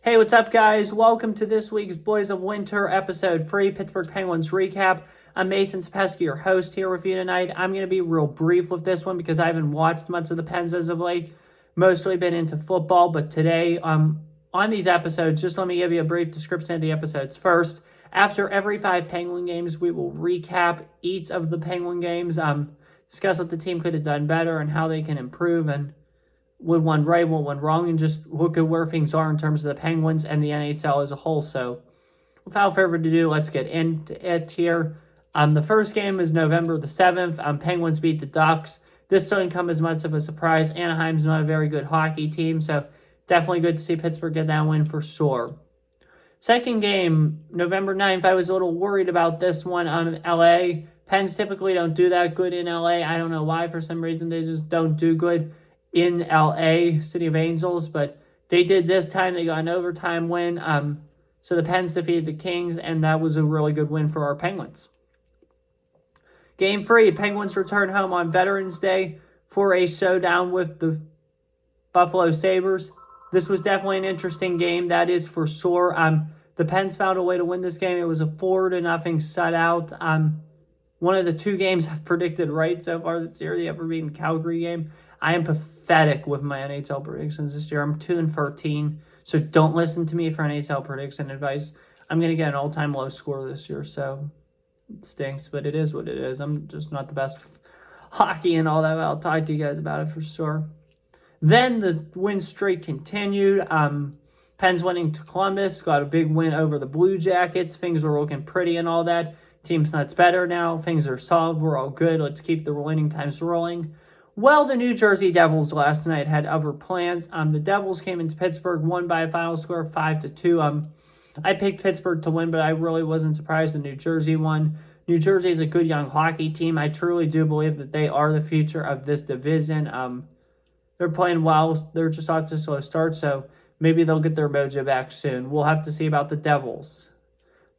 Hey, what's up, guys? Welcome to this week's Boys of Winter episode 3 Pittsburgh Penguins recap. I'm Mason Sapesky, your host here with you tonight. I'm going to be real brief with this one because I haven't watched much of the Pens as of late. Mostly been into football, but today, on these episodes, just let me give you a brief description of the episodes. First, after every 5 Penguin games, we will recap each of the Penguin games, discuss what the team could have done better and how they can improve, and what went right, what went wrong, and just look at where things are in terms of the Penguins and the NHL as a whole. So, without further ado, let's get into it here. The first game is November the 7th. Penguins beat the Ducks. This doesn't come as much of a surprise. Anaheim's not a very good hockey team, so definitely good to see Pittsburgh get that win for sure. Second game, November 9th, I was a little worried about this one. LA. Pens typically don't do that good in LA. I don't know why. For some reason, they just don't do good in LA, City of Angels, but they did this time. They got an overtime win. So the Pens defeated the Kings, and that was a really good win for our Penguins. Game 3, Penguins return home on Veterans Day for a showdown with the Buffalo Sabres. This was definitely an interesting game, that is for sure. The Pens found a way to win this game. It was a 4-0 shutout. One of the 2 games I've predicted right so far this year, the ever beaten Calgary game. I am pathetic with my NHL predictions this year. I'm 2-13, so don't listen to me for NHL prediction advice. I'm going to get an all-time low score this year, so it stinks, but it is what it is. I'm just not the best hockey and all that, but I'll talk to you guys about it for sure. Then the win streak continued. Pens winning to Columbus, got a big win over the Blue Jackets. Things are looking pretty and all that. Team's nuts better now. Things are solved. We're all good. Let's keep the winning times rolling. Well, the New Jersey Devils last night had other plans. The Devils came into Pittsburgh, won by a final score of 5-2. I picked Pittsburgh to win, but I really wasn't surprised the New Jersey won. New Jersey is a good young hockey team. I truly do believe that they are the future of this division. They're playing well. They're just off to a slow start, so maybe they'll get their mojo back soon. We'll have to see about the Devils.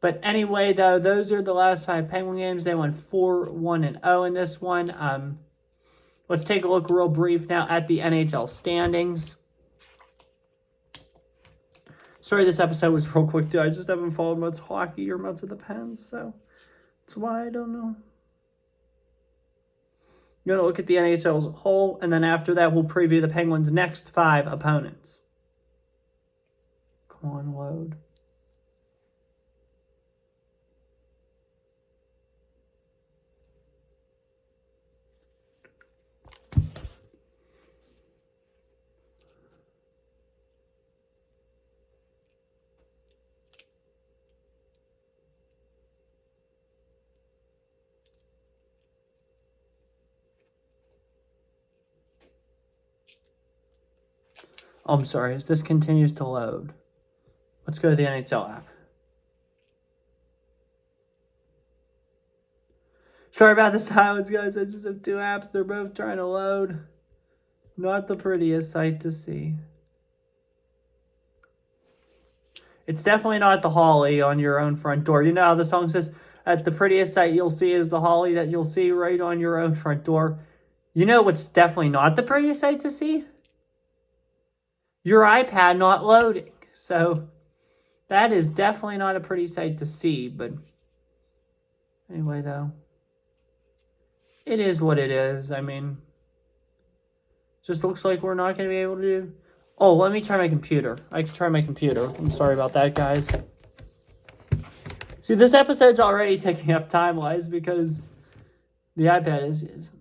But anyway, though, those are the last 5 Penguin games. They went 4-1-0 in this one. Let's take a look real brief now at the NHL standings. Sorry this episode was real quick, too. I just haven't followed much hockey or much of the Pens, so that's why I don't know. I'm going to look at the NHL as a whole, and then after that, we'll preview the Penguins' next 5 opponents. Come on, load. Oh, I'm sorry, as this continues to load. Let's go to the NHL app. Sorry about the silence, guys. I just have 2 apps. They're both trying to load. Not the prettiest sight to see. It's definitely not the holly on your own front door. You know how the song says, at the prettiest sight you'll see is the holly that you'll see right on your own front door. You know what's definitely not the prettiest sight to see? Your iPad not loading. So that is definitely not a pretty sight to see. But anyway, though, it is what it is. I mean, just looks like we're not going to be able to do. Oh, let me try my computer. I can try my computer. I'm sorry about that, guys. See, this episode's already taking up time-wise because the iPad is.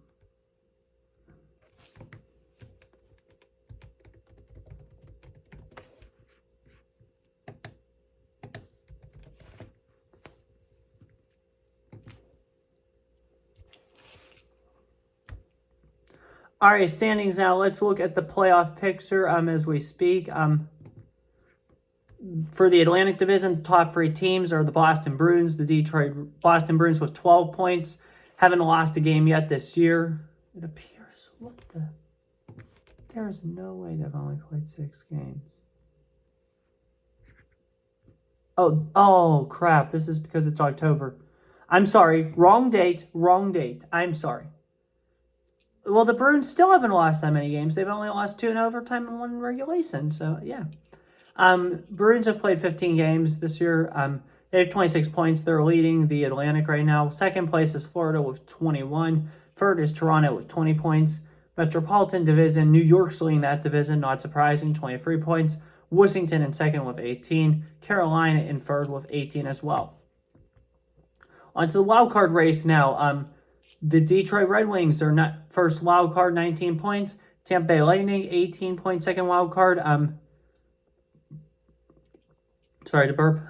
All right, standings now. Let's look at the playoff picture as we speak. For the Atlantic Division, the top 3 teams are the Boston Bruins, the Detroit Boston Bruins with 12 points. Haven't lost a game yet this year. It appears. What the? There's no way they've only played 6 games. Oh, crap. This is because it's October. I'm sorry. Wrong date. I'm sorry. Well, the Bruins still haven't lost that many games. They've only lost 2 in overtime and 1 in regulation. So, yeah. Bruins have played 15 games this year. They have 26 points. They're leading the Atlantic right now. Second place is Florida with 21. Third is Toronto with 20 points. Metropolitan Division, New York's leading that division, not surprising, 23 points. Washington in second with 18. Carolina in third with 18 as well. On to the wild card race now. The Detroit Red Wings are not first wild card, 19 points. Tampa Bay Lightning, 18 point second wild card. Sorry to burp.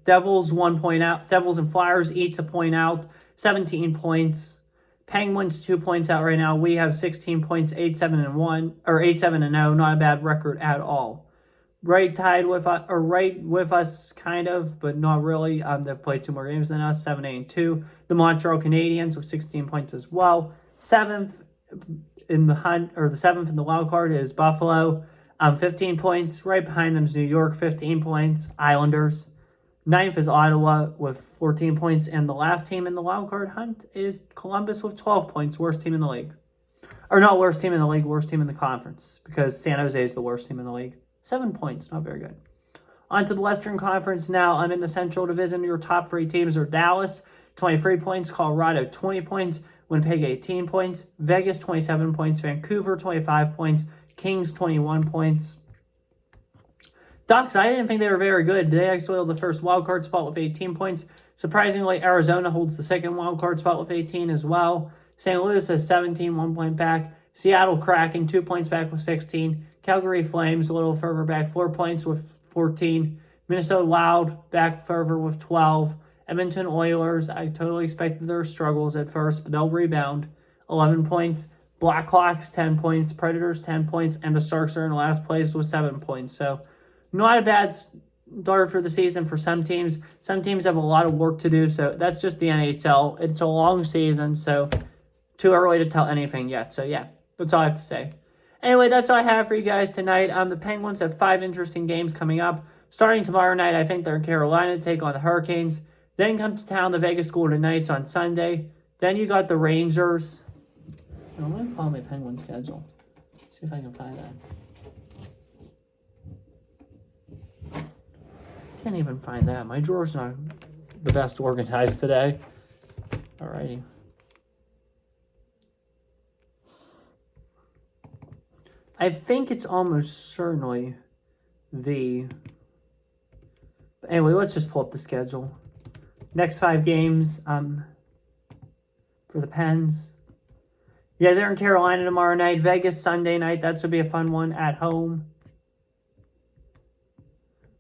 Devils 1 point out. Devils and Flyers each a point out, 17 points. Penguins 2 points out right now. We have 16 points, 8-7-1 or 8-7-0. Not a bad record at all. Right tied with us, or right with us, kind of, but not really. They've played 2 more games than us, 7-8-2. The Montreal Canadiens with 16 points as well. Seventh in the hunt, or the seventh in the wild card is Buffalo, 15 points. Right behind them is New York, 15 points. Islanders. Ninth is Ottawa with 14 points, and the last team in the wild card hunt is Columbus with 12 points. Worst team in the league, or not worst team in the league, worst team in the conference, because San Jose is the worst team in the league. 7 points, not very good. On to the Western Conference now. I'm in the Central Division. Your top 3 teams are Dallas, 23 points. Colorado, 20 points. Winnipeg, 18 points. Vegas, 27 points. Vancouver, 25 points. Kings, 21 points. Ducks, I didn't think they were very good. They actually hold the first wildcard spot with 18 points. Surprisingly, Arizona holds the second wildcard spot with 18 as well. St. Louis has 17, 1 point back. Seattle Kraken, 2 points back with 16. Calgary Flames, a little further back, 4 points with 14. Minnesota Wild, back further with 12. Edmonton Oilers, I totally expected their struggles at first, but they'll rebound. 11 points. Blackhawks, 10 points. Predators, 10 points. And the Sharks are in last place with 7 points. So, not a bad start for the season for some teams. Some teams have a lot of work to do, so that's just the NHL. It's a long season, so too early to tell anything yet. So, yeah, that's all I have to say. Anyway, that's all I have for you guys tonight. The Penguins have 5 interesting games coming up. Starting tomorrow night, I think they're in Carolina to take on the Hurricanes. Then come to town, the Vegas Golden Knights on Sunday. Then you got the Rangers. I'm going to call my Penguin schedule. See if I can find that. Can't even find that. My drawer's not the best organized today. Alrighty. I think it's almost certainly the... But anyway, let's just pull up the schedule. Next 5 games for the Pens. Yeah, they're in Carolina tomorrow night. Vegas Sunday night. That should be a fun one at home.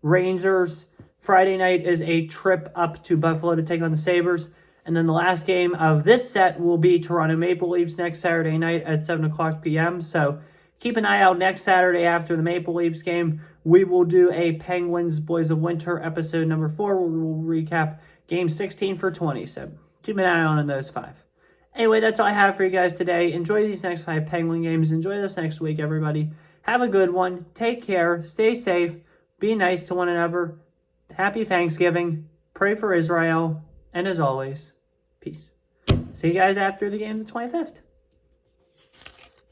Rangers. Friday night is a trip up to Buffalo to take on the Sabres. And then the last game of this set will be Toronto Maple Leafs next Saturday night at 7 o'clock p.m. So keep an eye out next Saturday after the Maple Leafs game. We will do a Penguins Boys of Winter episode number 4 where we will recap game 16 for 20. So keep an eye on those 5. Anyway, that's all I have for you guys today. Enjoy these next 5 Penguin games. Enjoy this next week, everybody. Have a good one. Take care. Stay safe. Be nice to one another. Happy Thanksgiving. Pray for Israel. And as always, peace. See you guys after the game the 25th.